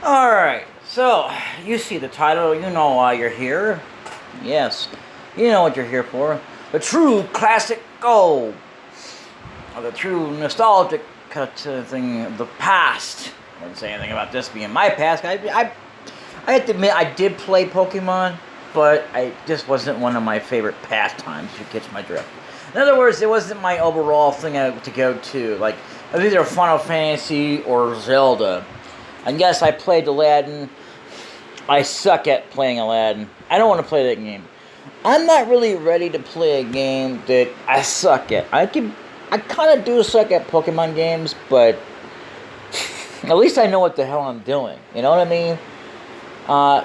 Alright, so you see the title, you know why you're here. Yes, you know what you're here for. The true classic gold. Or the true nostalgic thing of the past. I wouldn't say anything about this being my past. I have to admit, I did play Pokemon, but it just wasn't one of my favorite pastimes, if you catch my drift. In other words, it wasn't my overall thing to go to. Like, it was either Final Fantasy or Zelda. And yes, I played Aladdin. I suck at playing Aladdin. I don't want to play that game. I'm not really ready to play a game that I suck at. I kind of do suck at Pokemon games, but at least I know what the hell I'm doing. You know what I mean?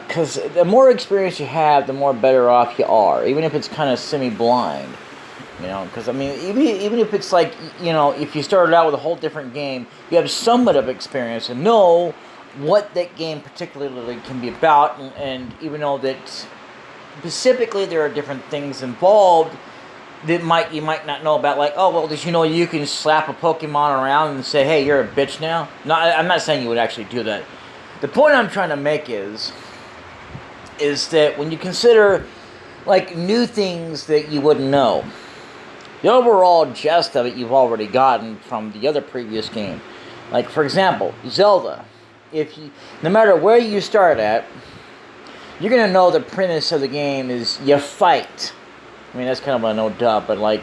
Because the more experience you have, the more better off you are. Even if it's kind of semi-blind. You know, because I mean, even if it's like, you know, if you started out with a whole different game, you have somewhat of experience and know what that game particularly can be about, and even though that specifically there are different things involved that you might not know about, like, oh, well, did you know you can slap a Pokemon around and say, hey, you're a bitch now? No, I'm not saying you would actually do that. The point I'm trying to make is that when you consider, like, new things that you wouldn't know, the overall gist of it you've already gotten from the other previous game. Like, for example, Zelda. No matter where you start at, you're going to know the premise of the game is you fight. I mean, that's kind of a no-duh, but like...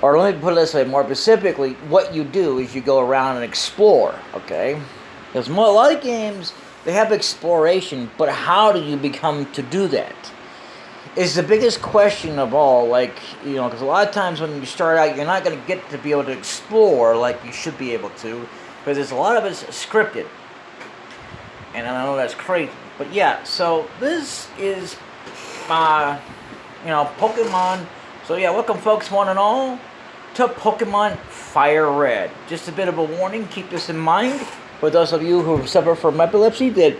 Or let me put it this way, more specifically, what you do is you go around and explore, okay? Because a lot of games, they have exploration, but how do you become to do that? Is the biggest question of all, like, you know, because a lot of times when you start out, you're not going to get to be able to explore like you should be able to, because there's a lot of it's scripted, and I know that's crazy, but yeah, so this is, you know, Pokemon, so yeah, welcome folks, one and all, to Pokemon Fire Red. Just a bit of a warning, keep this in mind, for those of you who suffer from epilepsy, that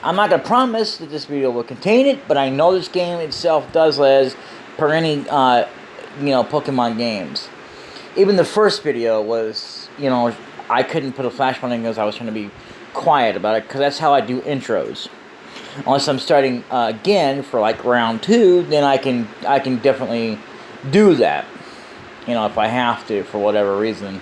I'm not going to promise that this video will contain it, but I know this game itself does as per any, you know, Pokemon games. Even the first video was, you know, I couldn't put a flashpoint in because I was trying to be quiet about it, because that's how I do intros. Unless I'm starting again for like round 2, then I can definitely do that, you know, if I have to for whatever reason.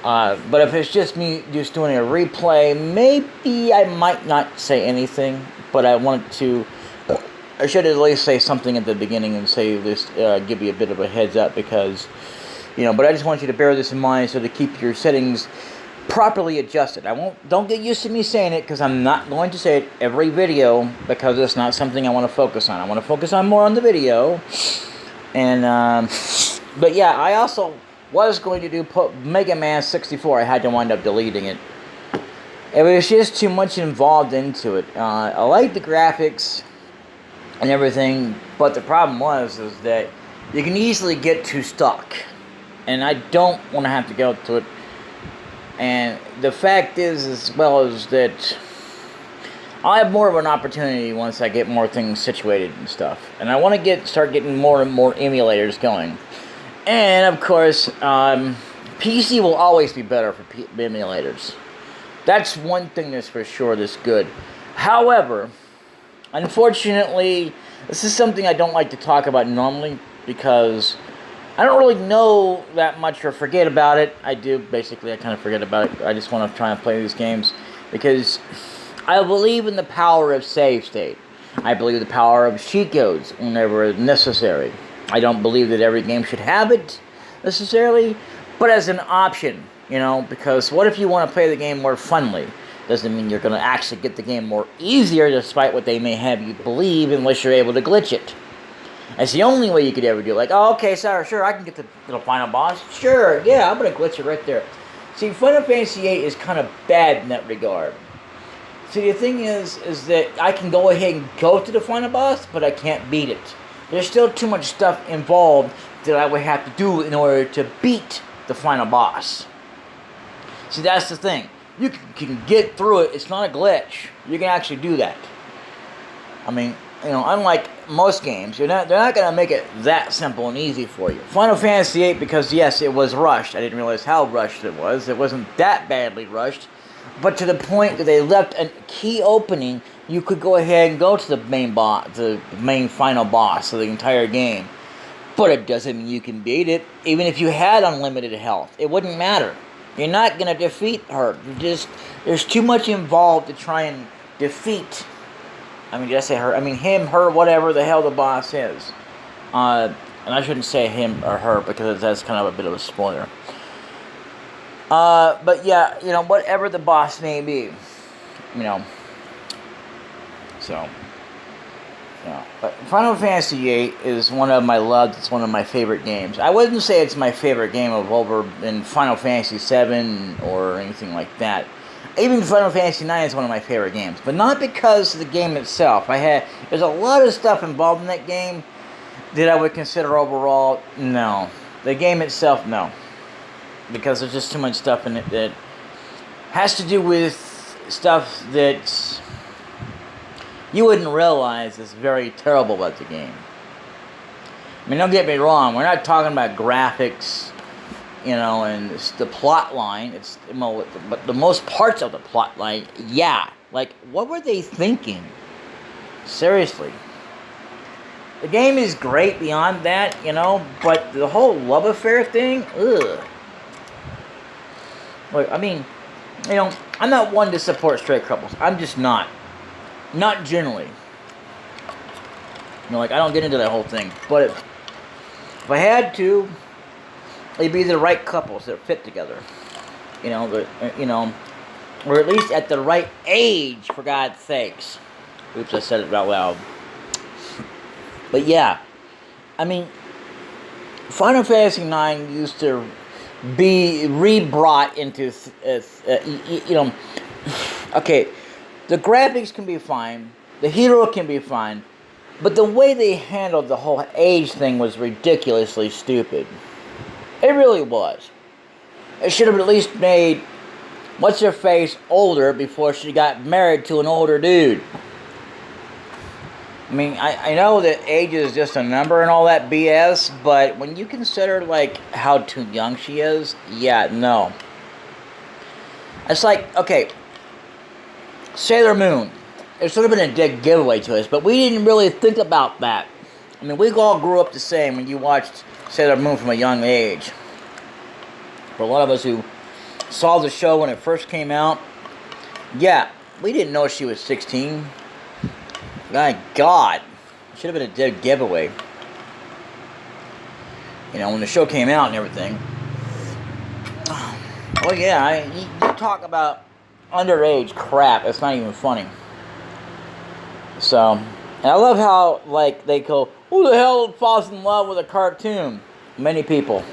But if it's just me just doing a replay, maybe I might not say anything, but I should at least say something at the beginning and say this, give you a bit of a heads up, because, you know, but I just want you to bear this in mind so to keep your settings properly adjusted. Don't get used to me saying it, because I'm not going to say it every video, because it's not something I want to focus on. I want to focus on more on the video, and, but yeah, I also was going to do Mega Man 64. I had to wind up deleting it. It was just too much involved into it. I like the graphics and everything, but the problem is that you can easily get too stuck, and I don't want to have to go to it. And the fact is, as well, is that I'll have more of an opportunity once I get more things situated and stuff, and I want to start getting more and more emulators going. And, of course, PC will always be better for emulators. That's one thing that's for sure that's good. However, unfortunately, this is something I don't like to talk about normally, because I don't really know that much or forget about it. I do, basically, I kind of forget about it. I just want to try and play these games, because I believe in the power of save state. I believe the power of cheat codes whenever necessary. I don't believe that every game should have it, necessarily, but as an option, you know, because what if you want to play the game more funly? Doesn't mean you're going to actually get the game more easier, despite what they may have you believe, unless you're able to glitch it. That's the only way you could ever do it. Like, oh, okay, sure, I can get the final boss. Sure, yeah, I'm going to glitch it right there. See, Final Fantasy VIII is kind of bad in that regard. See, the thing is that I can go ahead and go to the final boss, but I can't beat it. There's still too much stuff involved that I would have to do in order to beat the final boss. See, that's the thing. You can get through it. It's not a glitch. You can actually do that. I mean, you know, unlike most games, they're not going to make it that simple and easy for you. Final Fantasy VIII, because yes, it was rushed. I didn't realize how rushed it was. It wasn't that badly rushed. but to the point that they left a key opening. You could go ahead and go to the main boss, the main final boss of the entire game. But it doesn't mean you can beat it. Even if you had unlimited health, it wouldn't matter. You're not going to defeat her. There's too much involved to try and defeat. I mean, did I say her? I mean him, her, whatever the hell the boss is. And I shouldn't say him or her because that's kind of a bit of a spoiler. But yeah, whatever the boss may be, So, but Final Fantasy VIII is one of my loves. It's one of my favorite games. I wouldn't say it's my favorite game of over in Final Fantasy VII or anything like that. Even Final Fantasy IX is one of my favorite games, but not because of the game itself. There's a lot of stuff involved in that game that I would consider overall, no. The game itself, no. Because there's just too much stuff in it that has to do with stuff that you wouldn't realize is very terrible about the game. I mean, don't get me wrong. We're not talking about graphics, and it's the plot line. But the most parts of the plot line, yeah. Like, what were they thinking? Seriously. The game is great beyond that, but the whole love affair thing, ugh. Like, I mean, I'm not one to support straight couples. I'm just not. Not generally. I don't get into that whole thing. But if I had to, it'd be the right couples that fit together. Or at least at the right age, for God's sakes. Oops, I said it out loud. But yeah, I mean, Final Fantasy IX used to be re-brought into, okay, the graphics can be fine, the hero can be fine, but the way they handled the whole age thing was ridiculously stupid. It really was. It should have at least made what's-her-face older before she got married to an older dude. I mean, I know that age is just a number and all that BS, but when you consider, how too young she is, yeah, no. It's like, okay, Sailor Moon. It should have been a dead giveaway to us, but we didn't really think about that. I mean, we all grew up the same when you watched Sailor Moon from a young age. For a lot of us who saw the show when it first came out, yeah, we didn't know she was 16. My God. It should have been a dead giveaway. When the show came out and everything. Oh, yeah, you talk about underage crap. It's not even funny. So, and I love how, they go, who the hell falls in love with a cartoon? Many people.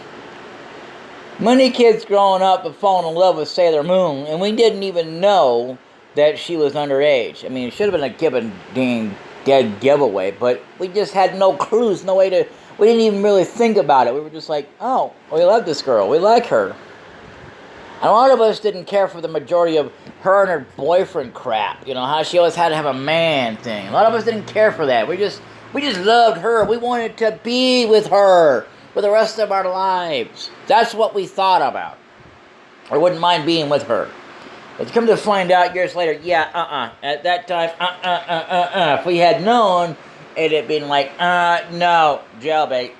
Many kids growing up have fallen in love with Sailor Moon, and we didn't even know that she was underage. I mean, it should have been a dead giveaway, but we just had no clues, no way to, we didn't even really think about it. We were just like, oh, we love this girl, we like her. And a lot of us didn't care for the majority of her and her boyfriend crap, how she always had to have a man thing. A lot of us didn't care for that. We just loved her. We wanted to be with her for the rest of our lives. That's what we thought about. I wouldn't mind being with her. But come to find out years later, yeah, at that time, if we had known, it'd have been like, no, jailbait.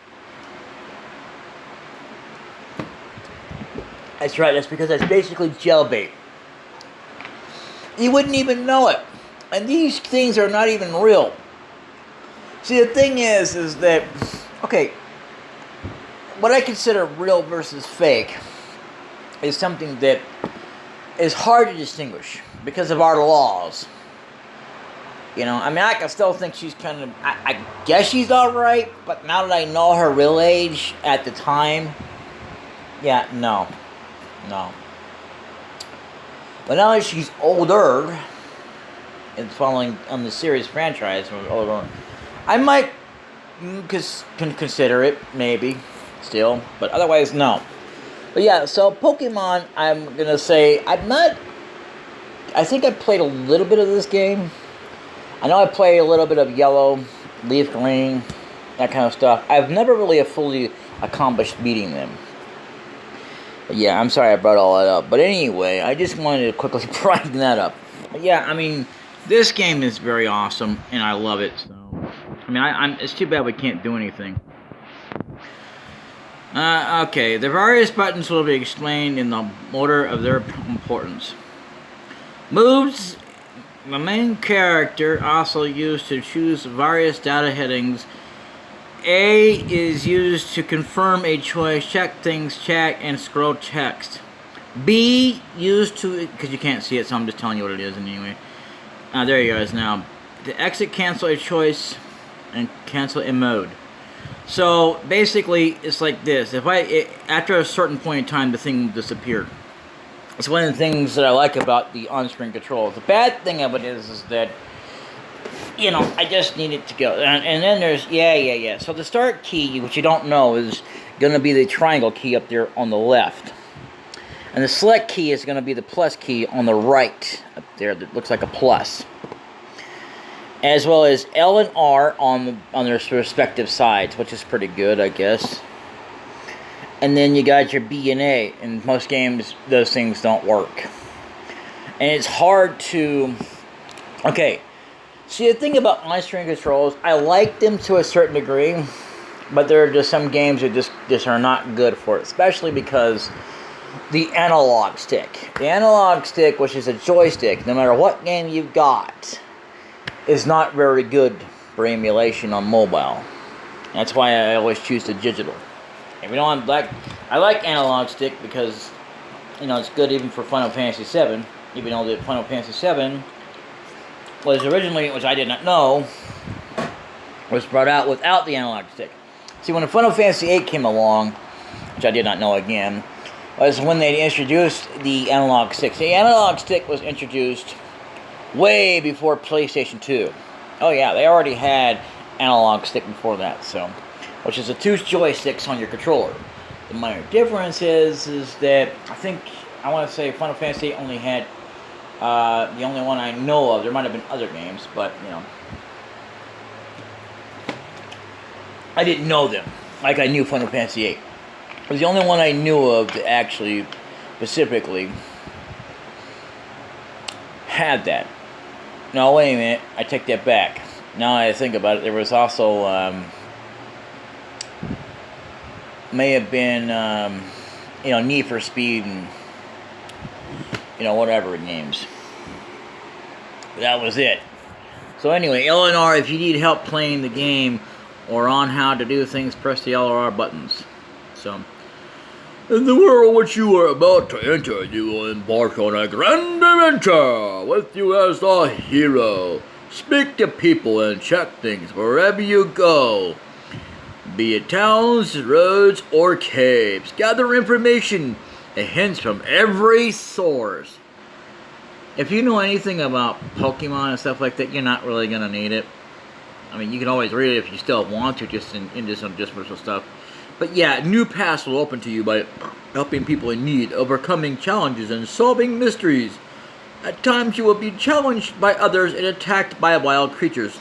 That's right, that's because that's basically jailbait. You wouldn't even know it. And these things are not even real. See, the thing is that, okay, what I consider real versus fake is something that is hard to distinguish because of our laws. I mean, I can still think she's kind of, I guess she's alright, but now that I know her real age at the time, yeah, no. But now that she's older, and following on the series franchise, I might consider it, maybe, still, but otherwise, no. But yeah, so Pokemon, I'm going to say, I think I played a little bit of this game. I know I played a little bit of Yellow, Leaf Green, that kind of stuff. I've never really fully accomplished beating them. But yeah, I'm sorry I brought all that up. But anyway, I just wanted to quickly brighten that up. But yeah, I mean, this game is very awesome, and I love it. So, I mean, it's too bad we can't do anything. Okay, the various buttons will be explained in the order of their importance. Moves, the main character, also used to choose various data headings. A is used to confirm a choice, check things, check, and scroll text. B used to, because you can't see it, so I'm just telling you what it is anyway. There you go. Now, to exit, cancel a choice, and cancel a mode. So basically, it's like this. After a certain point in time, the thing disappeared. It's one of the things that I like about the on-screen control. The bad thing of it is that, you know, I just need it to go. And then there's, yeah. So the start key, which you don't know, is going to be the triangle key up there on the left. And the select key is going to be the plus key on the right up there that looks like a plus. As well as L and R on their respective sides, which is pretty good, I guess. And then you got your B and A. In most games, those things don't work. And it's hard to... Okay, see, the thing about on-screen controls, I like them to a certain degree, but there are just some games that just are not good for it, especially because the analog stick. The analog stick, which is a joystick, no matter what game you've got, is not very good for emulation on mobile. That's why I always choose the digital. If you know, I like analog stick because, you know, it's good even for Final Fantasy VII. Even though the Final Fantasy VII was originally, which I did not know, was brought out without the analog stick. See, when the Final Fantasy VIII came along, which I did not know again, was when they introduced the analog stick. The analog stick was introduced way before PlayStation 2. Oh yeah, they already had analog stick before that, so, which is the two joysticks on your controller. The minor difference is that I want to say Final Fantasy only had the only one I know of. There might have been other games, but you know, I didn't know them like I knew Final Fantasy VIII. It was the only one I knew of that actually specifically had that. No, wait a minute. I take that back. Now I think about it, there was also, may have been, you know, Need for Speed and, you know, whatever games. That was it. So anyway, L and R, if you need help playing the game or on how to do things, press the L or R buttons. So, in the world which you are about to enter, you will embark on a grand adventure with you as the hero. Speak to people and check things wherever you go, be it towns, roads, or caves. Gather information and hints from every source. If you know anything about Pokemon and stuff like that, you're not really going to need it. I mean, you can always read it if you still want to, just in some for stuff. But yeah, new paths will open to you by helping people in need, overcoming challenges, and solving mysteries. At times you will be challenged by others and attacked by wild creatures.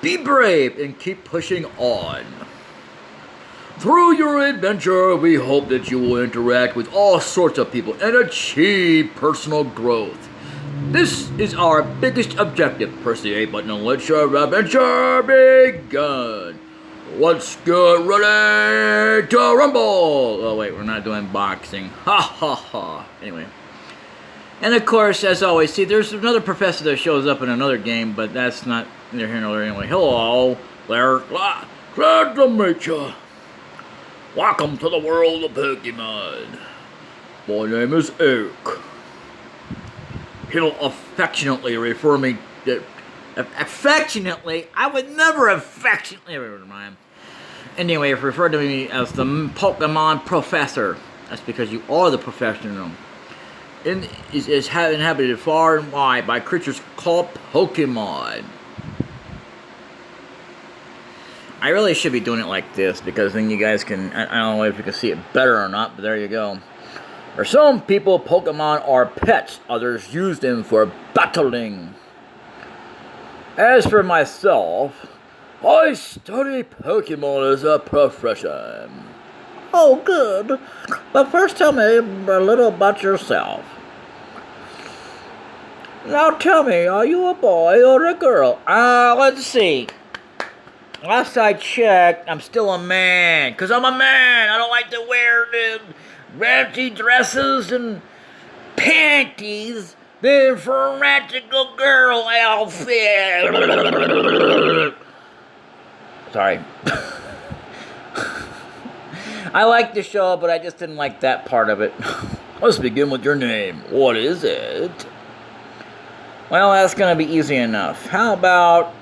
Be brave and keep pushing on. Through your adventure, we hope that you will interact with all sorts of people and achieve personal growth. This is our biggest objective. Press the A button and let your adventure begin. Let's get ready to rumble! Oh wait, we're not doing boxing. Ha ha ha. Anyway. And of course, as always, see, there's another professor that shows up in another game, but that's not neither here nor there anyway. Hello, Larry. Glad to meet you. Welcome to the world of Pokemon. My name is Eric. He'll affectionately refer me to... Affectionately? I would never affectionately remind. Anyway, refer to me as the Pokemon Professor. That's because you are the professional. It is inhabited far and wide by creatures called Pokemon. I really should be doing it like this because then you guys can... I don't know if you can see it better or not, but there you go. For some people, Pokemon are pets. Others use them for battling. As for myself, I study Pokemon as a profession. Oh, good. But first tell me a little about yourself. Now tell me, are you a boy or a girl? Let's see. Last I checked, I'm still a man. Because I'm a man. I don't like to wear the fancy dresses and panties. The fanatical girl outfit. Sorry. I like the show, but I just didn't like that part of it. Let's begin with your name. What is it? Well, that's gonna be easy enough. How about...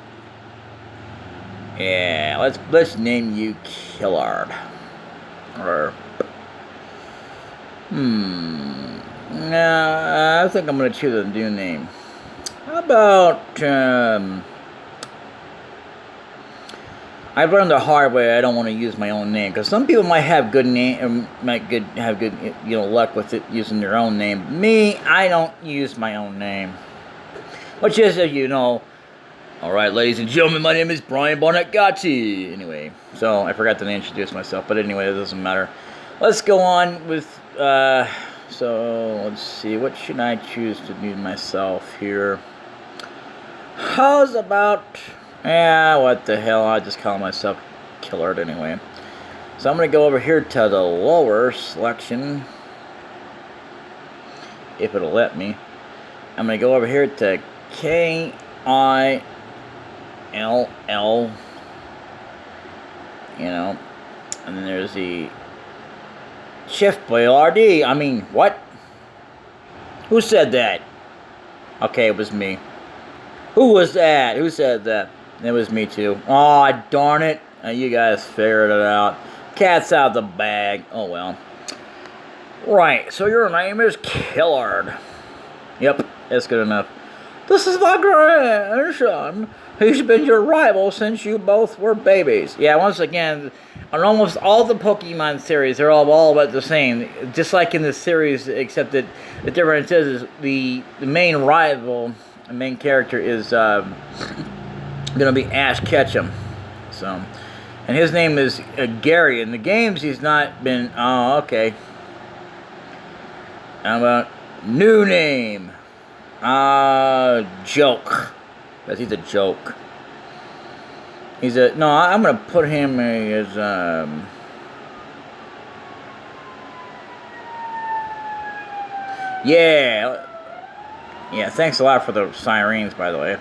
Yeah, let's name you Killard. Or... Nah, I think I'm gonna choose a new name. How about, I've learned the hard way I don't want to use my own name, because some people might have good name, have good luck with it using their own name. Me, I don't use my own name. Which is, as you know, alright, ladies and gentlemen, my name is Brian Barnett Gotti. Anyway, so I forgot to introduce myself, but anyway, it doesn't matter. Let's go on with, so let's see, what should I choose to name myself here? How's about, what the hell, I'll just call myself Killard anyway. So I'm going to go over here to the lower selection, if it'll let me. I'm going to go over here to K-I-L-L, and then there's the Shift B-R-D. I mean, what? Who said that? Okay, it was me. Who was that? Who said that? It was me too. Oh, darn it. You guys figured it out. Cat's out of the bag. Oh, well. Right, so your name is Killard. Yep, that's good enough. This is my grandson. He's been your rival since you both were babies. Yeah, once again, on almost all the Pokemon series, they're all about the same. Just like in this series, except that the difference is the main rival, the main character is going to be Ash Ketchum. So, and his name is Gary. In the games, he's not been... Oh, okay. How about new name? Joke. Because he's a joke. He's a... No, I'm going to put him as... Yeah. Yeah, thanks a lot for the sirens, by the way.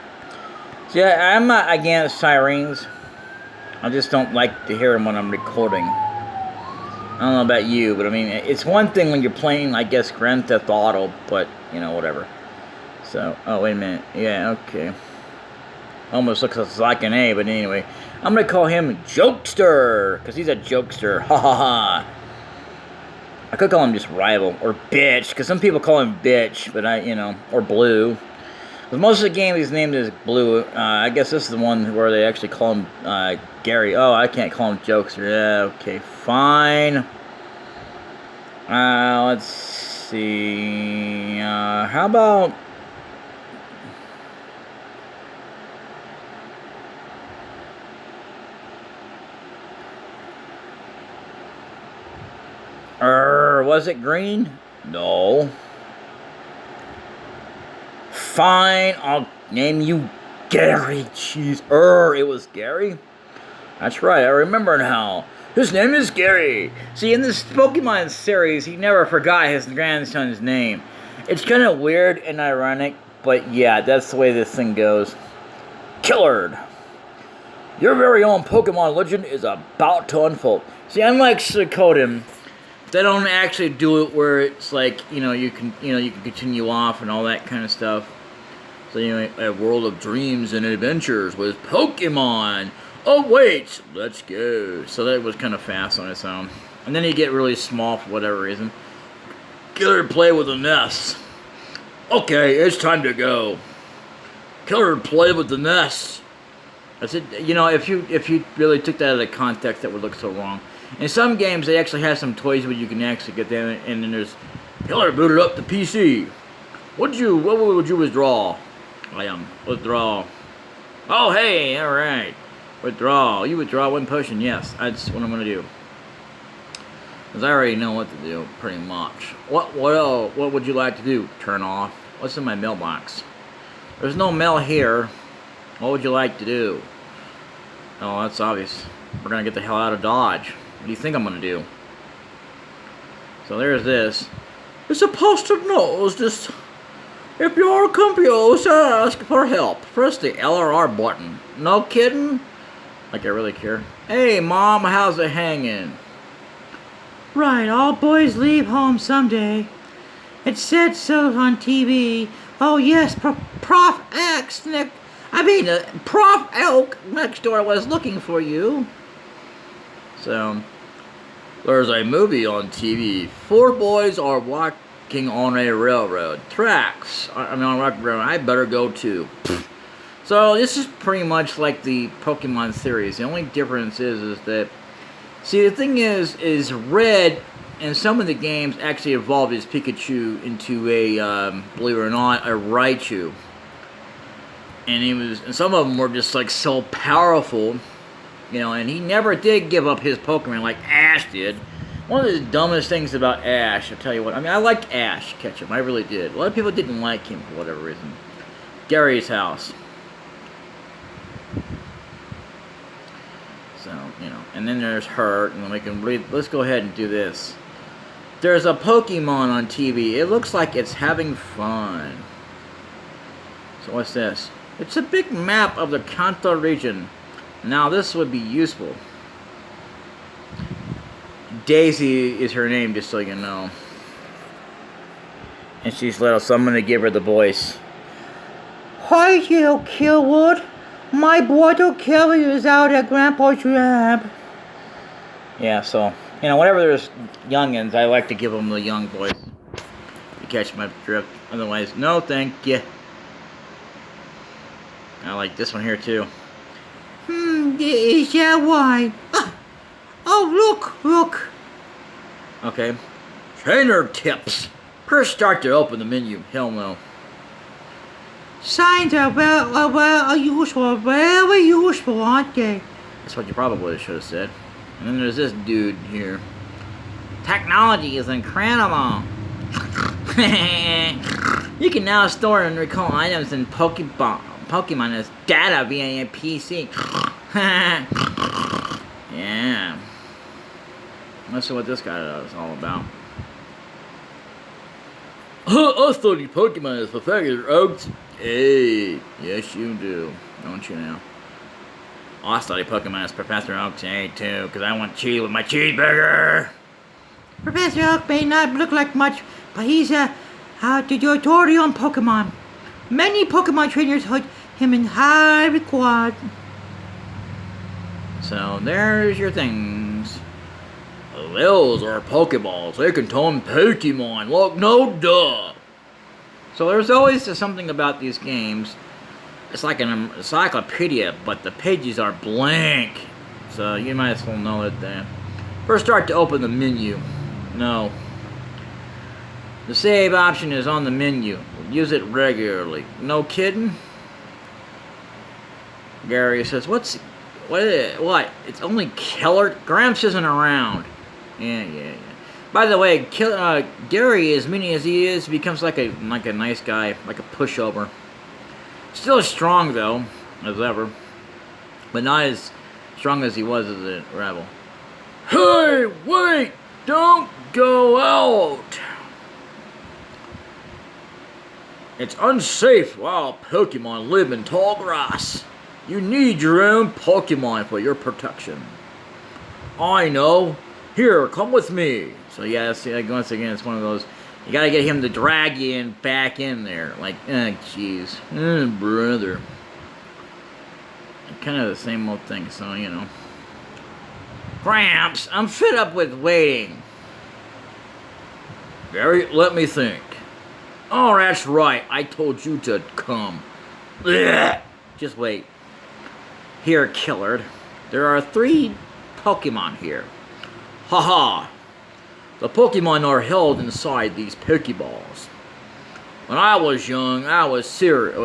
So, yeah, I'm not against sirens. I just don't like to hear them when I'm recording. I don't know about you, but I mean, it's one thing when you're playing, I guess, Grand Theft Auto, but, whatever. So, oh, wait a minute. Yeah, okay. Almost looks like an A, but anyway. I'm going to call him Jokester, because he's a jokester. Ha ha ha. I could call him just Rival, or Bitch, because some people call him Bitch, but or Blue. But most of the game he's named as Blue. I guess this is the one where they actually call him Gary. Oh, I can't call him Jokester. Yeah, okay, fine. Let's see. How about... was it green? No. Fine, I'll name you Gary. Jeez. It was Gary? That's right, I remember now. His name is Gary. See, in this Pokemon series, he never forgot his grandson's name. It's kind of weird and ironic, but yeah, that's the way this thing goes. Killard. Your very own Pokemon legend is about to unfold. See, unlike Suikoden, they don't actually do it where it's like, you can continue off and all that kind of stuff. So, a world of dreams and adventures with Pokemon. Oh, wait, let's go. So that was kind of fast on its own. And then you get really small for whatever reason. Killard play with the nest. Okay, it's time to go. Killard play with the nest. That's it. If you really took that out of context, that would look so wrong. In some games, they actually have some toys where you can actually get them, and then there's Killard booted up the PC. What would you withdraw? Withdraw. Oh, hey, all right. Withdraw. You withdraw one potion. Yes, that's what I'm gonna do. Because I already know what to do, pretty much. What would you like to do? Turn off? What's in my mailbox? There's no mail here. What would you like to do? Oh, that's obvious. We're gonna get the hell out of Dodge. What do you think I'm gonna do? So there's this. It's supposed to know this. If you're confused, ask for help. Press the LRR button. No kidding? Like I really care. Hey, Mom, how's it hanging? Right, all boys leave home someday. It said so on TV. Oh yes, Prof X, Prof Elk next door was looking for you. So, there's a movie on TV. 4 boys are walking on a railroad tracks. On a railroad. I better go too. So this is pretty much like the Pokemon series. The only difference is that, see, the thing is Red in some of the games actually evolved his Pikachu into a, believe it or not, a Raichu. And some of them were just like so powerful, you know, and he never did give up his Pokemon like Ash did. One of the dumbest things about Ash, I'll tell you what, I mean, I liked Ash Ketchum, I really did. A lot of people didn't like him for whatever reason. Gary's house. So, you know, and then there's her, and we can read, let's go ahead and do this. There's a Pokemon on TV. It looks like it's having fun. So what's this? It's a big map of the Kanto region. Now this would be useful. Daisy is her name, just so you know. And she's little, so I'm going to give her the voice. Hi, you Killwood. My brother Kelly is out at Grandpa's lab. Yeah, so, you know, whenever there's youngins, I like to give them the young voice. You catch my drift. Otherwise, no thank you. I like this one here, too. Is that why? Oh, look. Okay. Trainer tips. Press start to open the menu. Hell no. Signs are very useful, aren't they? That's what you probably should have said. And then there's this dude here. Technology is incredible. You can now store and recall items in Pokemon as data via a PC. Yeah. Let's see what this guy is all about. I study Pokemon as Professor Oaks. Hey, yes you do, don't you now? I study Pokemon as Professor Oaks, hey too, because I want cheese with my cheeseburger. Professor Oak may not look like much, but he's a tutorial on Pokemon. Many Pokemon trainers hold him in high regard. So there's your things. Those are Pokeballs. They contain Pokemon. Look, no duh. So there's always something about these games. It's like an encyclopedia, but the pages are blank. So you might as well know it there. First start to open the menu. No. The save option is on the menu. Use it regularly. No kidding? Gary says, what? It's only Keller? Gramps isn't around. Yeah. By the way, Gary, as meaning as he is, becomes like a nice guy, like a pushover. Still as strong though, as ever, but not as strong as he was as a rebel. Hey, wait! Don't go out! It's unsafe while Pokemon live in tall grass. You need your own Pokemon for your protection. I know. Here, come with me. So yeah, see, like, once again, it's one of those. You gotta get him to drag you back in there. Like, jeez, brother. Kind of the same old thing. So you know. Gramps, I'm fed up with waiting. Gary, let me think. Oh, that's right. I told you to come. Blech. Just wait. Here, Killard. There are 3 Pokemon here. Haha. The Pokemon are held inside these Pokeballs. When I was young, I was serious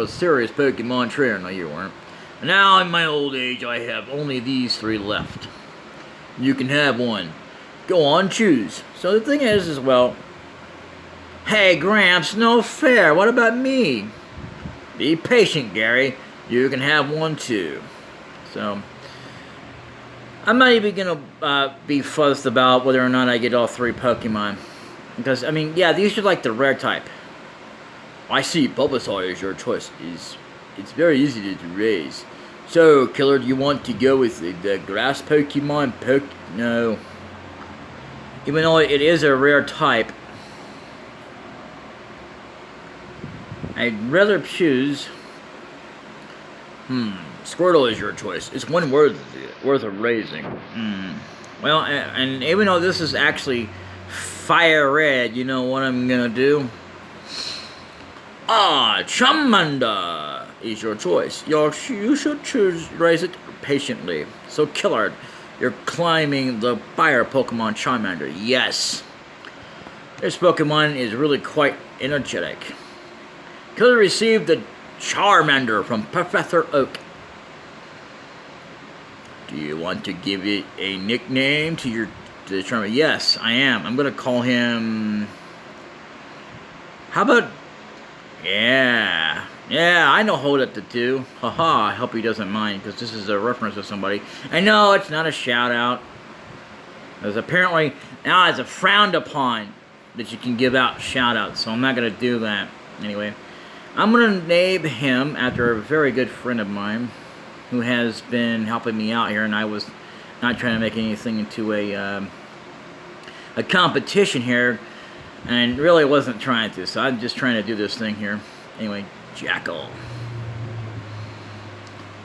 Pokemon trainer. No, you weren't. And now, in my old age, I have only these 3 left. You can have one. Go on, choose. So the thing is, well, hey, Gramps, no fair. What about me? Be patient, Gary. You can have one too. So, I'm not even gonna be fussed about whether or not I get all 3 Pokemon. Because, I mean, yeah, these are like the rare type. I see Bulbasaur is your choice. It's very easy to raise. So, Killer, do you want to go with the grass Pokemon? No. Even though it is a rare type, I'd rather choose... Squirtle is your choice. It's one worth of raising. Well, and even though this is actually fire red, you know what I'm gonna do? Charmander is your choice. You should raise it patiently. So, Killard, you're climbing the fire Pokemon Charmander. Yes. This Pokemon is really quite energetic. Killard received the Charmander from Professor Oak. Do you want to give it a nickname to the Charmander? Yes, I am. I'm gonna call him... How about... Yeah, I know Hold to do. Haha, I hope he doesn't mind, because this is a reference to somebody. I know, it's not a shout-out. Because apparently, now it's a frowned upon that you can give out shout-outs, so I'm not going to do that. Anyway, I'm going to name him after a very good friend of mine who has been helping me out here, and I was not trying to make anything into a competition here. And really wasn't trying to, so I'm just trying to do this thing here. Anyway, Jackal.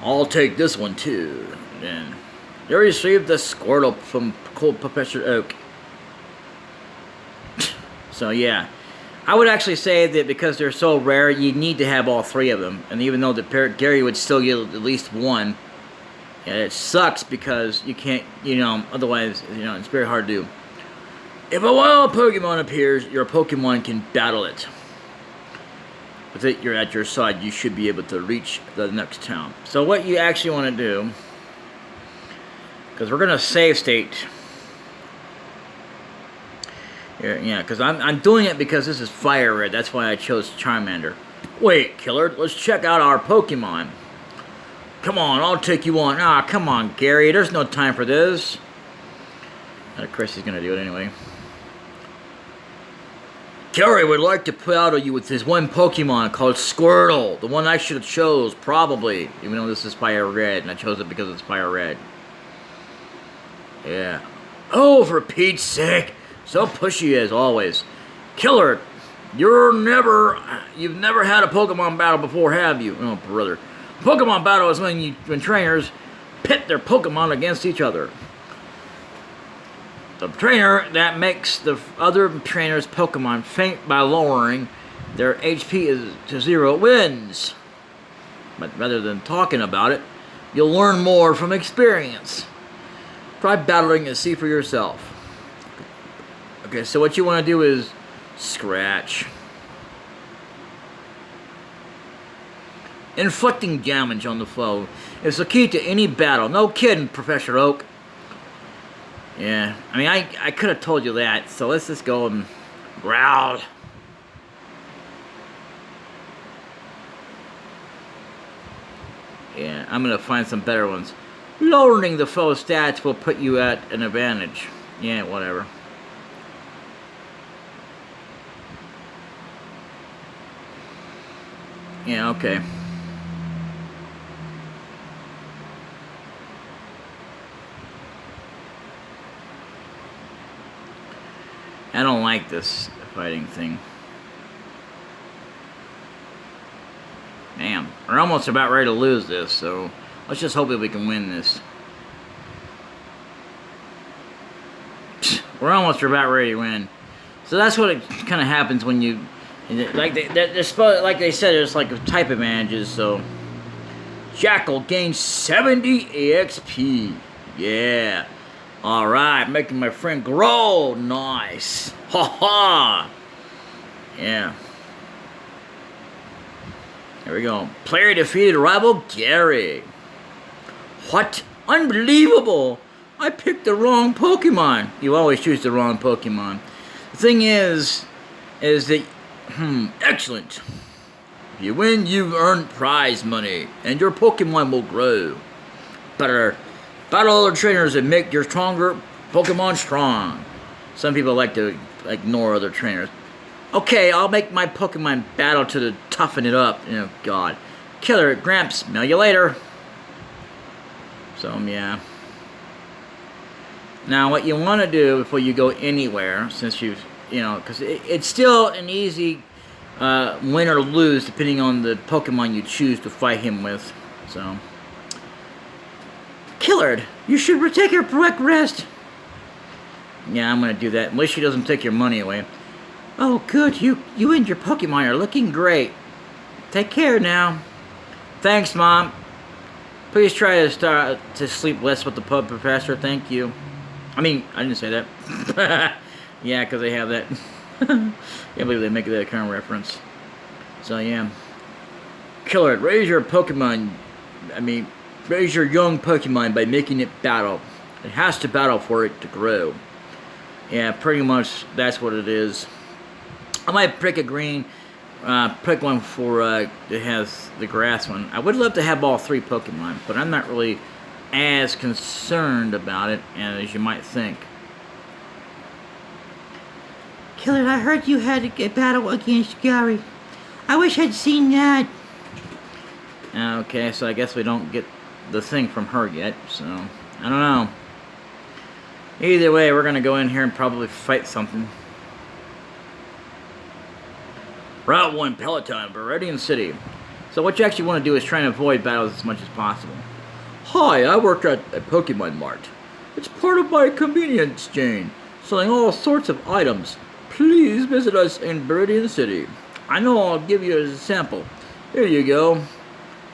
I'll take this one too. Then you received the Squirtle from Cold Professor Oak. So yeah, I would actually say that because they're so rare, you need to have all 3 of them. And even though Gary would still get at least 1, yeah, it sucks because you can't, otherwise, it's very hard to do. If a wild Pokemon appears, your Pokemon can battle it. With it, you're at your side, you should be able to reach the next town. So what you actually want to do, because we're going to save state. Yeah, because I'm doing it because this is Fire Red. That's why I chose Charmander. Wait, Killer, let's check out our Pokemon. Come on, I'll take you on. Come on, Gary, there's no time for this. Of course, he's going to do it anyway. Gary would like to battle you with this one Pokemon called Squirtle. The one I should have chose, probably. Even though this is Fire Red, and I chose it because it's Fire Red. Yeah. Oh, for Pete's sake. So pushy as always. Killer, you've never had a Pokemon battle before, have you? Oh, brother. Pokemon battle is when trainers pit their Pokemon against each other. The trainer that makes the other trainer's Pokemon faint by lowering their HP to 0 wins. But rather than talking about it, you'll learn more from experience. Try battling and see for yourself. Okay, so what you want to do is scratch. Inflicting damage on the foe is the key to any battle. No kidding, Professor Oak. Yeah, I mean, I could have told you that, so let's just go and growl. Yeah, I'm going to find some better ones. Lowering the foe stats will put you at an advantage. Yeah, whatever. Yeah, okay. I don't like this fighting thing. Damn, we're almost about ready to lose this, so let's just hope that we can win this. We're almost about ready to win. So that's what it kind of happens when you, like they said, there's like type advantages. So Jackal gains 70 EXP. Yeah. All right, making my friend grow. Nice. Ha ha. Yeah. There we go. Player defeated rival Gary. What? Unbelievable. I picked the wrong Pokemon. You always choose the wrong Pokemon. The thing is that, excellent. If you win, you've earned prize money, and your Pokemon will grow. Better battle other trainers and make your stronger Pokemon strong. Some people like to ignore other trainers. Okay, I'll make my Pokemon battle to toughen it up. Oh, God. Killer, Gramps, smell you later. So, yeah. Now, what you want to do before you go anywhere, since you've, because it's still an easy win or lose depending on the Pokemon you choose to fight him with. So, Killard, you should take your correct rest. Yeah, I'm going to do that, unless she doesn't take your money away. Oh, good. You and your Pokemon are looking great. Take care now. Thanks, Mom. Please try to start to sleep less with the pub professor. Thank you. I mean, I didn't say that. Yeah, because they have that. Can't believe they make that kind of reference. So, yeah. Killard, raise your Pokemon. Raise your young Pokemon by making it battle. It has to battle for it to grow. Yeah, pretty much that's what it is. I might pick a green, pick one for, that has the grass one. I would love to have all 3 Pokemon, but I'm not really as concerned about it as you might think. Killard, I heard you had a battle against Gary. I wish I'd seen that. Okay, so I guess we don't get the thing from her yet, so I don't know. Either way, we're gonna go in here and probably fight something. Route 1, Peloton, Viridian City. So what you actually want to do is try and avoid battles as much as possible. Hi, I work at a Pokemon Mart. It's part of my convenience chain, selling all sorts of items. Please visit us in Viridian City. I know I'll give you a sample. Here you go.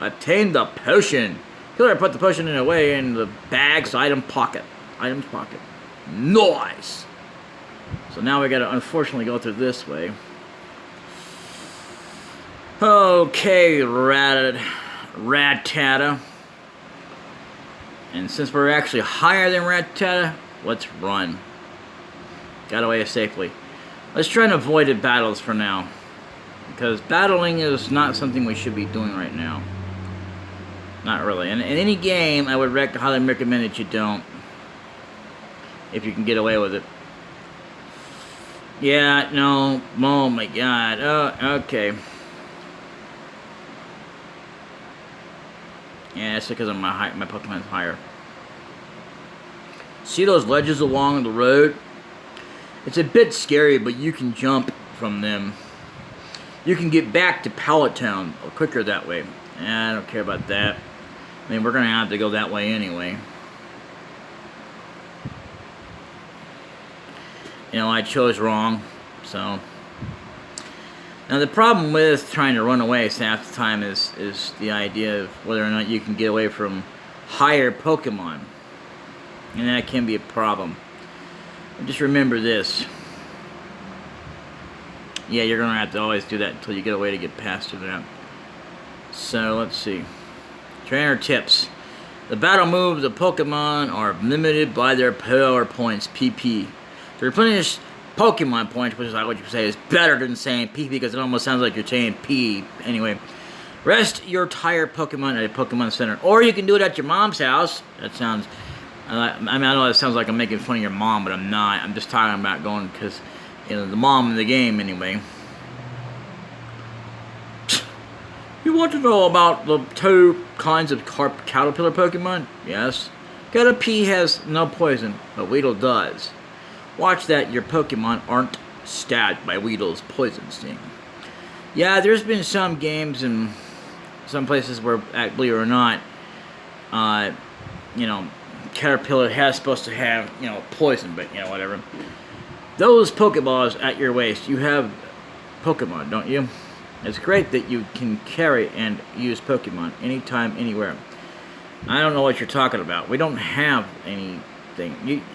Obtain the potion. Killer put the potion away in the bag's items pocket. Nice. So now we gotta unfortunately go through this way. Okay, Rattata. And since we're actually higher than Rattata, let's run. Got away safely. Let's try and avoid the battles for now. Because battling is not something we should be doing right now. Not really. In any game, I would highly recommend that you don't. If you can get away with it. Yeah, no. Oh my god. Oh, okay. Yeah, it's because of my height. My Pokemon's higher. See those ledges along the road? It's a bit scary, but you can jump from them. You can get back to Pallet Town quicker that way. I don't care about that. I mean, we're going to have to go that way anyway. I chose wrong, so. Now, the problem with trying to run away half the time is the idea of whether or not you can get away from higher Pokemon. And that can be a problem. Just remember this. Yeah, you're going to have to always do that until you get a way to get past that. So, let's see. Trainer tips. The battle moves of Pokemon are limited by their power points, PP. To replenish Pokemon points, which is like what you say, is better than saying PP because it almost sounds like you're saying P. Anyway, rest your tired Pokemon at a Pokemon Center. Or you can do it at your mom's house. That sounds... I know that sounds like I'm making fun of your mom, but I'm not. I'm just talking about going because, the mom in the game anyway. You want to know about the 2 kinds of caterpillar Pokemon? Yes. Caterpie has no poison, but Weedle does. Watch that your Pokemon aren't stabbed by Weedle's poison sting. Yeah, there's been some games and some places where, believe it or not, Caterpillar has supposed to have, poison, but, whatever. Those Pokeballs at your waist, you have Pokemon, don't you? It's great that you can carry and use Pokemon anytime, anywhere. I don't know what you're talking about. We don't have anything.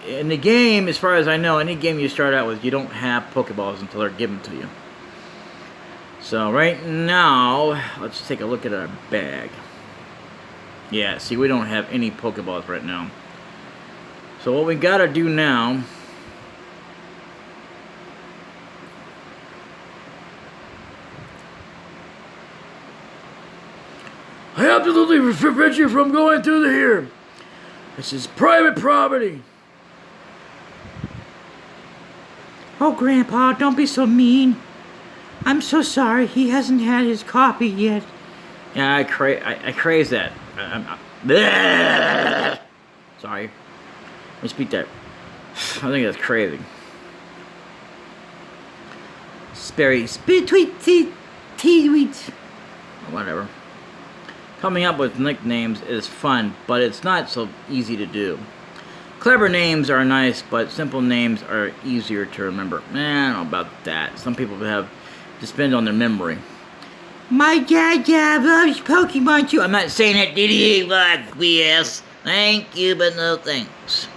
In the game, as far as I know, any game you start out with, you don't have Pokeballs until they're given to you. So right now, let's take a look at our bag. Yeah, see, we don't have any Pokeballs right now. So what we gotta do now... I absolutely forbid you from going through here. This is private property. Oh, Grandpa, don't be so mean. I'm so sorry. He hasn't had his coffee yet. Yeah, I craze that. Bleh. Sorry. Let me speak that. I think that's crazy. Sperry. Tweet, tweet. Whatever. Coming up with nicknames is fun, but it's not so easy to do. Clever names are nice, but simple names are easier to remember. I don't know about that. Some people have to spend on their memory. My dad loves Pokemon too. I'm not saying it, did he? Yes. Thank you, but no thanks.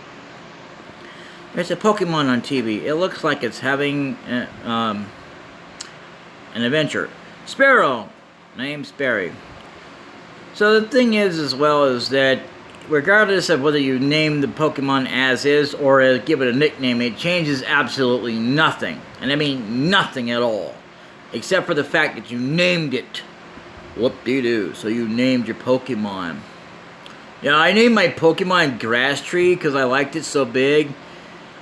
There's a Pokemon on TV. It looks like it's having an adventure. Sparrow. Named Sperry. So the thing is, as well, is that regardless of whether you name the Pokemon as is or give it a nickname, it changes absolutely nothing. And I mean nothing at all. Except for the fact that you named it. Whoop-de-doo. So you named your Pokemon. Yeah, I named my Pokemon Grass Tree because I liked it so big.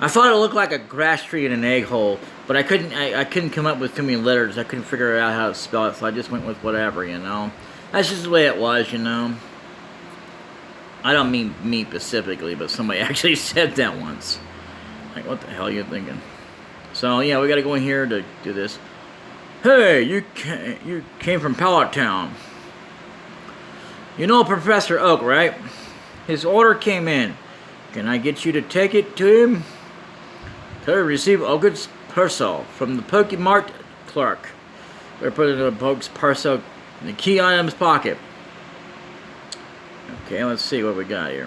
I thought it looked like a grass tree in an egg hole, but I couldn't come up with too many letters. I couldn't figure out how to spell it, so I just went with whatever, you know. That's just the way it was, you know. I don't mean me specifically, but somebody actually said that once. Like, what the hell are you thinking? So, yeah, we gotta go in here to do this. Hey, you came from Pallet Town. You know Professor Oak, right? His order came in. Can I get you to take it to him? Tell her to receive Oak's parcel from the Pokemart clerk. They're putting the Oak's parcel in the key item's pocket. Okay, let's see what we got here.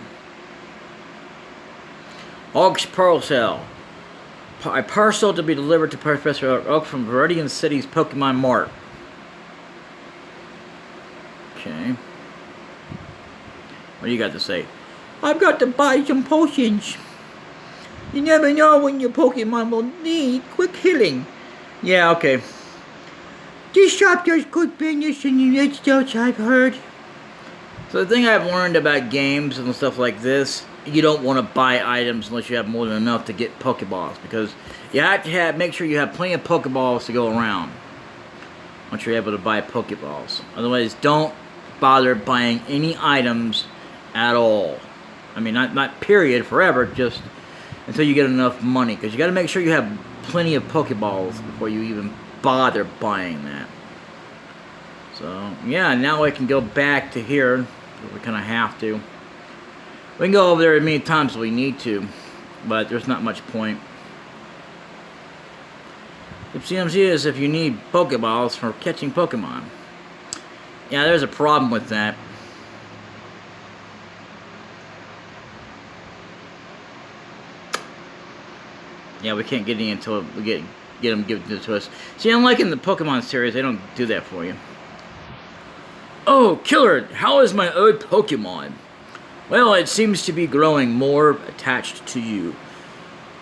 Oak's parcel. A parcel to be delivered to Professor Oak from Viridian City's Pokemon Mart. Okay. What do you got to say? I've got to buy some potions. You never know when your Pokemon will need quick healing. Yeah, okay. This shop does good business in the United States, I've heard. So the thing I've learned about games and stuff like this, you don't want to buy items unless you have more than enough to get Pokeballs, because you have to make sure you have plenty of Pokeballs to go around once you're able to buy Pokeballs. Otherwise, don't bother buying any items at all. I mean, not period, forever, just until you get enough money, because you got to make sure you have plenty of Pokeballs before you even bother buying that. So, yeah, now I can go back to here. We kind of have to. We can go over there as many times as we need to, but there's not much point. CMC is if you need Pokeballs for catching Pokemon. Yeah, there's a problem with that. Yeah, we can't get any until we get them given to us. See, unlike in the Pokemon series, they don't do that for you. Oh, Killer, how is my old Pokemon? Well, it seems to be growing more attached to you.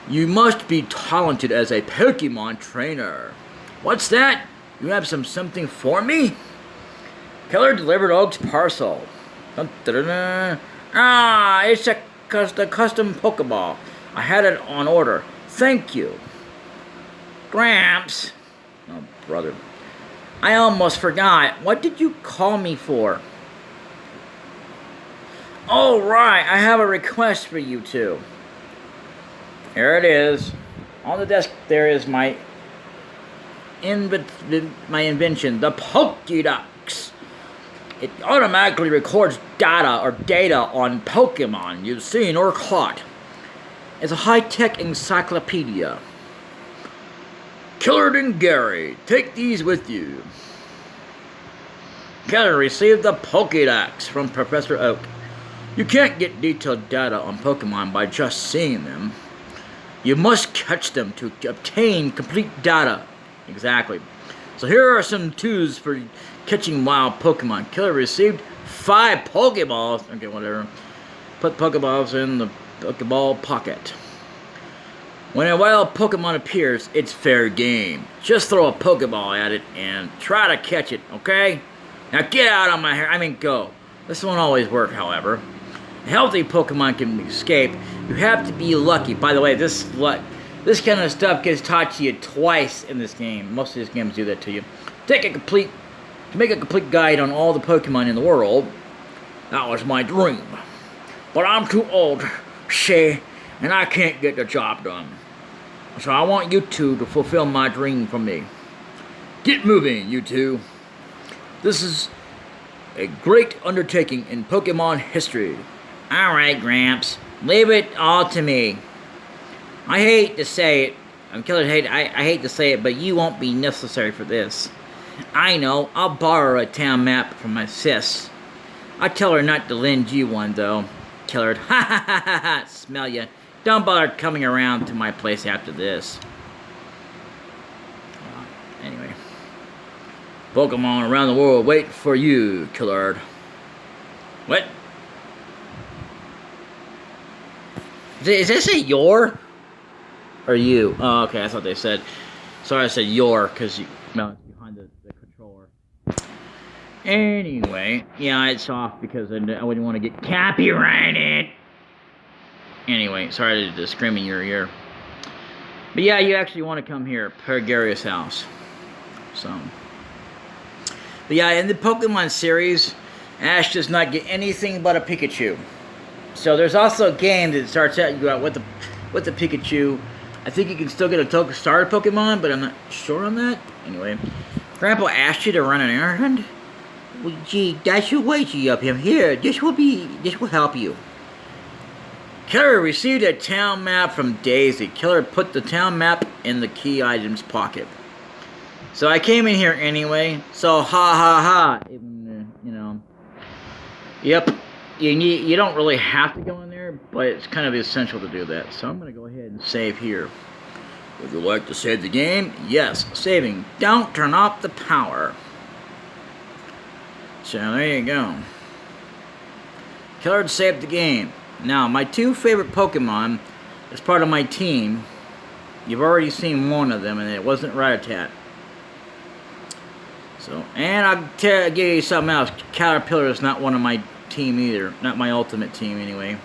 You must be talented as a Pokemon trainer. What's that? You have something for me? Killer delivered Oak's parcel. Dun, dun, dun, dun. Ah, it's the custom Pokeball. I had it on order. Thank you. Gramps. Oh, brother. I almost forgot. What did you call me for? Oh, right. I have a request for you two. Here it is. On the desk there is my invention, the Pokédex. It automatically records data on Pokemon you've seen or caught. It's a high-tech encyclopedia. Killer and Gary, take these with you. Killer received the Pokédex from Professor Oak. You can't get detailed data on Pokemon by just seeing them. You must catch them to obtain complete data. Exactly. So here are some tools for catching wild Pokemon. Killer received 5 Pokeballs. Okay, whatever. Put Pokeballs in the Pokeball Pocket. When a wild Pokemon appears, it's fair game. Just throw a Pokeball at it and try to catch it, okay? Now get out of my hair. Go. This won't always work, however. A healthy Pokemon can escape. You have to be lucky. By the way, this kind of stuff gets taught to you twice in this game. Most of these games do that to you. To make a complete guide on all the Pokemon in the world. That was my dream. But I'm too old, see, and I can't get the job done. So I want you two to fulfill my dream for me. Get moving, you two. This is a great undertaking in Pokemon history. Alright, Gramps. Leave it all to me. I hate to say it. I hate to say it, but you won't be necessary for this. I know. I'll borrow a town map from my sis. I'll tell her not to lend you one, though. Tell her, ha ha ha ha ha, smell ya. Don't bother coming around to my place after this. Anyway. Pokemon around the world wait for you, Killard. What? Is this a your? Or you? Oh, okay, I thought they said. Sorry, I said your, because you smell it behind the controller. Anyway, yeah, it's off because I wouldn't want to get copyrighted. Anyway, sorry to scream in your ear. But yeah, you actually want to come here, Pergarius House. So. But yeah, in the Pokemon series, Ash does not get anything but a Pikachu. So there's also a game that starts out you go out with the Pikachu. I think you can still get a starter Pokemon, but I'm not sure on that. Anyway, Grandpa asked you to run an errand. Well, gee, that should wait you up here. This will help you. Killer received a town map from Daisy. Killer put the town map in the key items pocket. So I came in here anyway. So ha ha ha. You know. Yep. You don't really have to go in there, but it's kind of essential to do that. So I'm going to go ahead and save here. Would you like to save the game? Yes, saving. Don't turn off the power. So there you go. Killer saved the game. Now, my two favorite Pokemon as part of my team, you've already seen one of them, and it wasn't Rattata. So, and I'll give you something else. Caterpillar is not one of my team either. Not my ultimate team, anyway.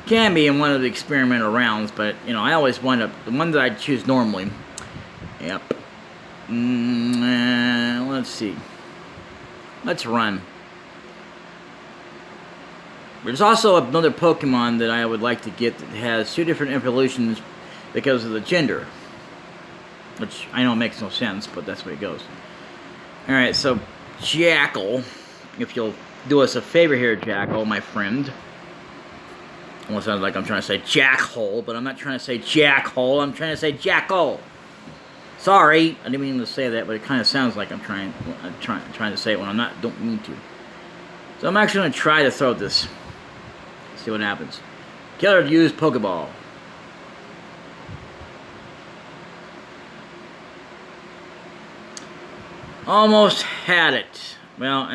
Can be in one of the experimental rounds, but, you know, I always wind up, the one that I choose normally. Yep. Let's see. Let's run. There's also another Pokemon that I would like to get that has two different evolutions because of the gender. Which I know makes no sense, but that's the way it goes. Alright, so Jackal. If you'll do us a favor here, Jackal, my friend. Almost sounds like I'm trying to say Jackhole, but I'm not trying to say Jackhole. I'm trying to say Jackal. Sorry, I didn't mean to say that, but it kind of sounds like I'm trying to say it when I'm not. Don't mean to. So I'm actually going to try to throw this. See what happens. Killer use Pokeball. Almost had it. Well,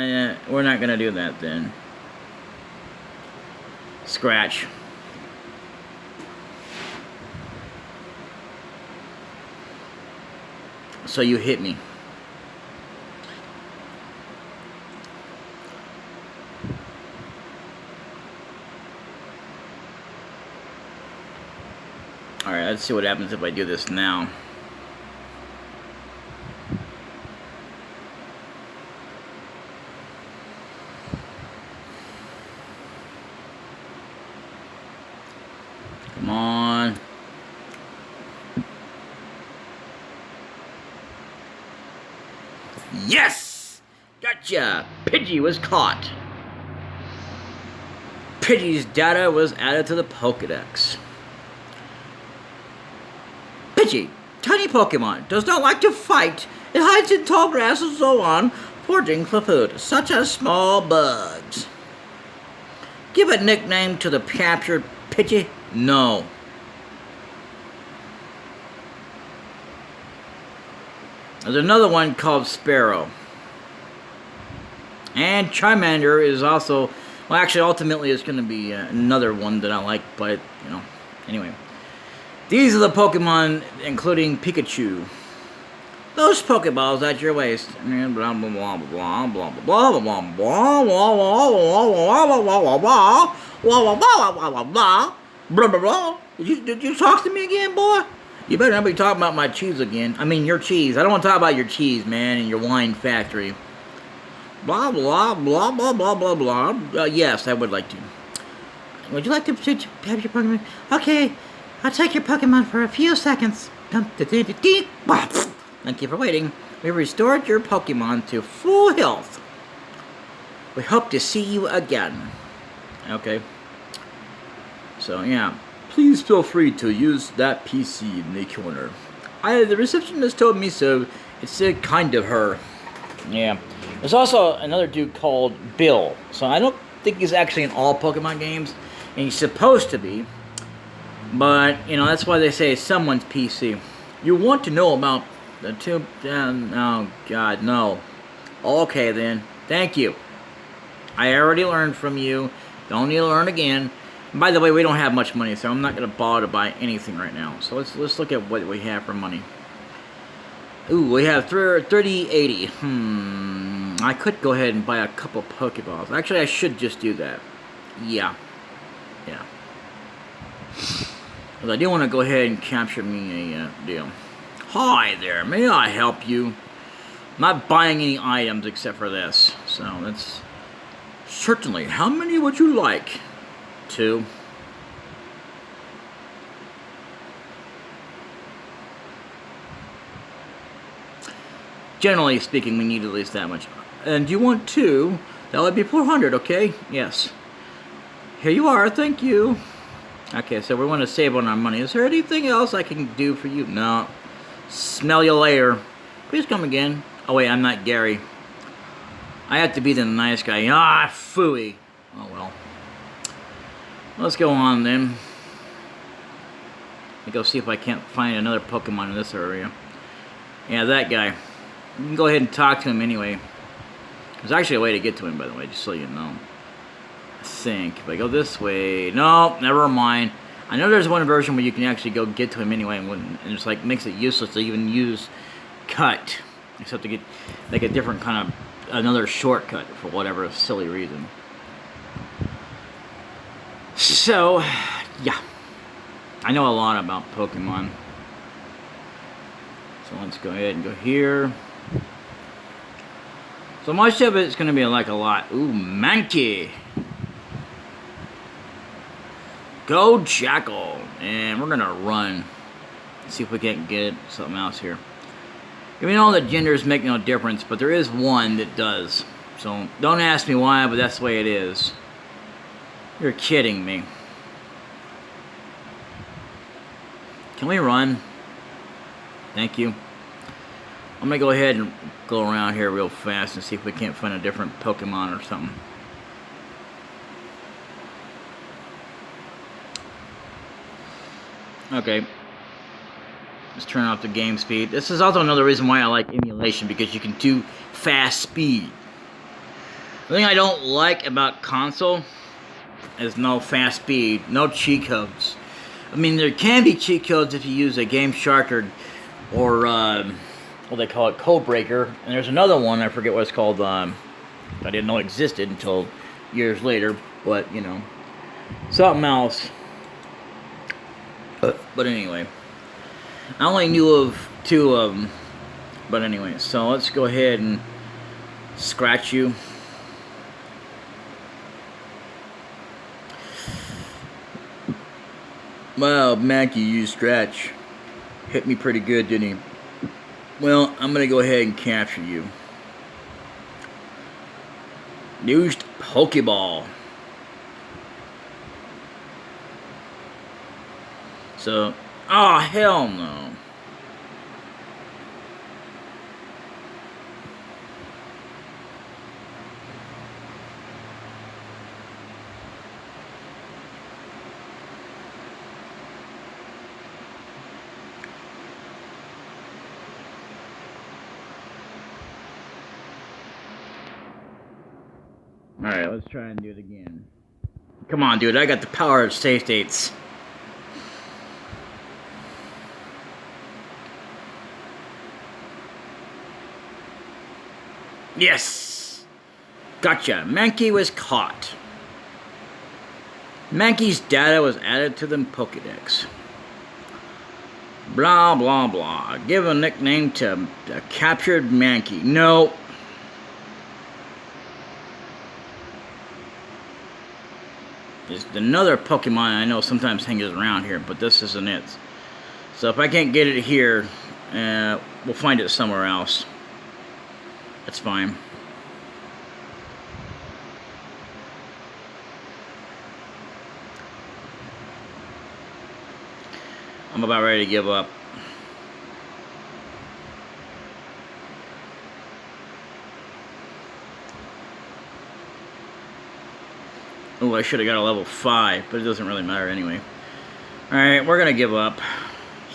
we're not going to do that then. Scratch. So you hit me. Alright, let's see what happens if I do this now. Come on. Yes! Gotcha! Pidgey was caught. Pidgey's data was added to the Pokedex. Pidgey, tiny Pokemon, does not like to fight. It hides in tall grass and so on, foraging for food, such as small bugs. Give a nickname to the captured Pidgey? No. There's another one called Sparrow. And Charmander is also Well, actually, ultimately, it's going to be another one that I like, but, you know, anyway. These are the Pokemon, including Pikachu. Those Pokeballs at your waist. And blah, blah, blah, blah, blah, blah, blah, blah, blah, blah, blah, blah. Did you talk to me again, boy? You better not be talking about my cheese again. I mean, your cheese. I don't want to talk about your cheese, man, and your wine factory. Blah, blah, blah, blah, blah, blah, blah. Yes, I would like to. Would you like to have your Pokemon? Okay, I'll take your Pokemon for a few seconds. Thank you for waiting. We restored your Pokemon to full health. We hope to see you again. Okay. So, yeah. Please feel free to use that PC in the corner. The receptionist told me so. It's kind of her. Yeah. There's also another dude called Bill. So I don't think he's actually in all Pokemon games. And he's supposed to be. But, you know, that's why they say it's someone's PC. You want to know about the two... oh, God, no. Okay, then. Thank you. I already learned from you. Don't need to learn again. And by the way, we don't have much money, so I'm not going to bother to buy anything right now. So let's look at what we have for money. Ooh, we have 3080. I could go ahead and buy a couple Pokeballs. Actually, I should just do that. Yeah. Yeah. But I do want to go ahead and capture me a deal. Hi there, may I help you? I'm not buying any items except for this. So that's... Certainly. How many would you like? 2. Generally speaking, we need at least that much. And you want 2? That would be 400, okay? Yes. Here you are, thank you. Okay, so we want to save on our money. Is there anything else I can do for you? No. Smell you later. Please come again. Oh wait, I'm not Gary. I have to be the nice guy. Ah, phooey. Oh well. Let's go on then. Let me go see if I can't find another Pokemon in this area. Yeah, that guy. You can go ahead and talk to him anyway. There's actually a way to get to him, by the way, just so you know. I think. If I go this way... No, never mind. I know there's one version where you can actually go get to him anyway, and it's like makes it useless to even use cut. Except to get like a different kind of... another shortcut for whatever silly reason. So, yeah. I know a lot about Pokemon. So let's go ahead and go here. So much of it's going to be like a lot. Ooh, Mankey. Go Jackal. And we're going to run. Let's see if we can't get something else here. Even though the genders make no difference, but there is one that does. So don't ask me why, but that's the way it is. You're kidding me. Can we run? Thank you. I'm going to go ahead and go around here real fast and see if we can't find a different Pokemon or something. Okay. Let's turn off the game speed. This is also another reason why I like emulation, because you can do fast speed. The thing I don't like about console is no fast speed, no cheat codes. I mean, there can be cheat codes if you use a Game Shark or what they call it, Code Breaker. And there's another one, I forget what it's called, I didn't know existed until years later, but, you know, something else. But anyway, I only knew of 2 of them, but anyway, so let's go ahead and scratch you. Wow, Mankey, you scratch. Hit me pretty good, didn't he? Well, I'm gonna go ahead and capture you. Used Pokeball. So, oh hell no. Alright, let's try and do it again. Come on, dude, I got the power of save states. Yes! Gotcha. Mankey was caught. Mankey's data was added to the Pokédex. Blah, blah, blah. Give a nickname to a captured Mankey. No. There's another Pokemon I know sometimes hangs around here, but this isn't it. So if I can't get it here, we'll find it somewhere else. That's fine. I'm about ready to give up. Oh, I should have got a level 5, but it doesn't really matter anyway. Alright, we're gonna give up.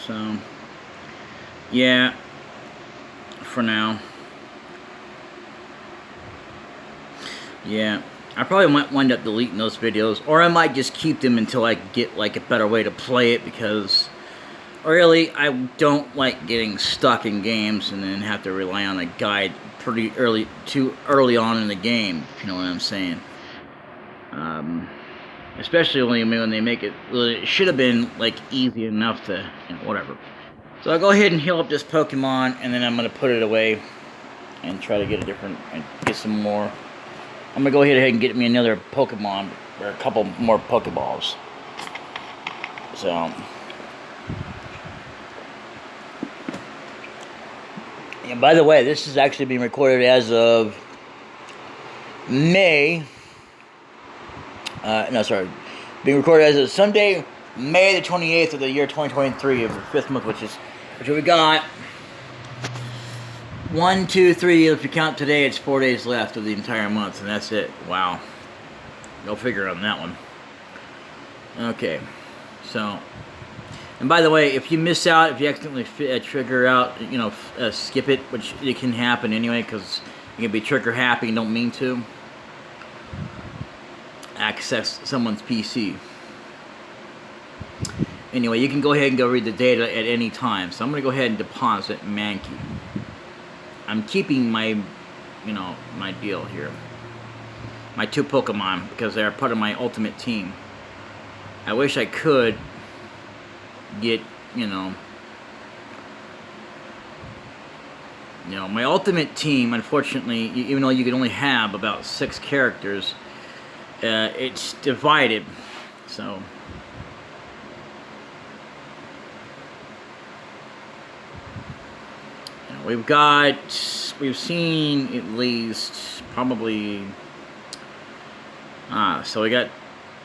So, yeah, for now. Yeah, I probably might wind up deleting those videos, or I might just keep them until I get like a better way to play it, because really, I don't like getting stuck in games and then have to rely on a guide too early on in the game, if you know what I'm saying. Especially when they make it, well, it should have been like easy enough to, whatever. So I'll go ahead and heal up this Pokemon, and then I'm going to put it away and try to get get some more. I'm going to go ahead and get me another Pokemon, or a couple more Pokeballs. So, and by the way, this is actually being recorded as of May. Being recorded as of Sunday, May the 28th of the year 2023 of the 5th month, which we got 1, 2, 3. If you count today, it's 4 days left of the entire month, and that's it. Wow. Go figure on that one. Okay, so, and by the way, if you miss out, if you accidentally trigger out, skip it, which it can happen anyway, because you can be trigger happy and don't mean to access someone's PC. Anyway, you can go ahead and go read the data at any time. So I'm going to go ahead and deposit Mankey. I'm keeping my, my deal here. My 2 Pokemon, because they're part of my ultimate team. I wish I could get, my ultimate team, unfortunately, even though you can only have about 6 characters, it's divided, so we've seen at least probably so we got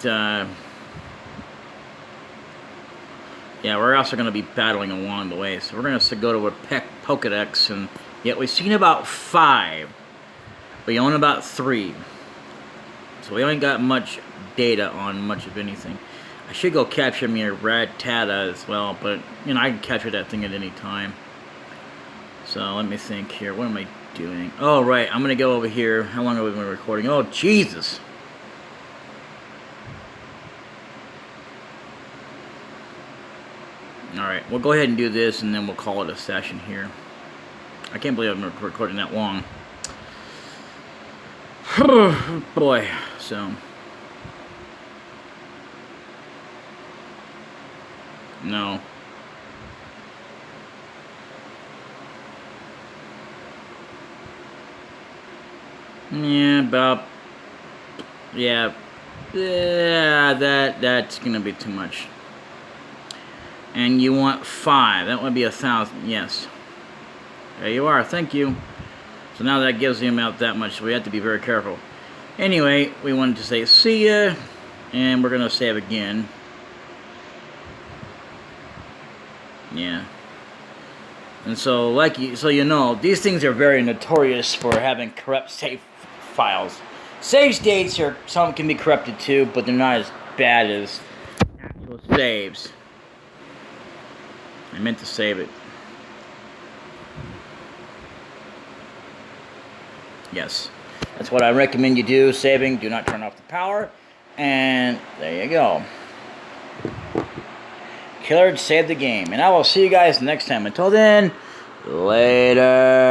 yeah, we're also going to be battling along the way, so we're going to go to a Pokedex, and yet we've seen about 5, we own about 3. So we ain't got much data on much of anything. I should go capture me a Rattata as well, but, I can capture that thing at any time. So let me think here. What am I doing? Oh, right. I'm going to go over here. How long have we been recording? Oh, Jesus. Alright, we'll go ahead and do this, and then we'll call it a session here. I can't believe I've been recording that long. Boy, so no. That's gonna be too much. And you want 5, that would be 1,000, yes. There you are, thank you. So now that gives him out that much, so we have to be very careful. Anyway, we wanted to say see ya, and we're gonna save again. Yeah. And so, these things are very notorious for having corrupt save files. Save states some can be corrupted too, but they're not as bad as actual saves. I meant to save it. Yes. That's what I recommend you do. Saving, do not turn off the power. And there you go. Killard saved the game. And I will see you guys next time. Until then, later.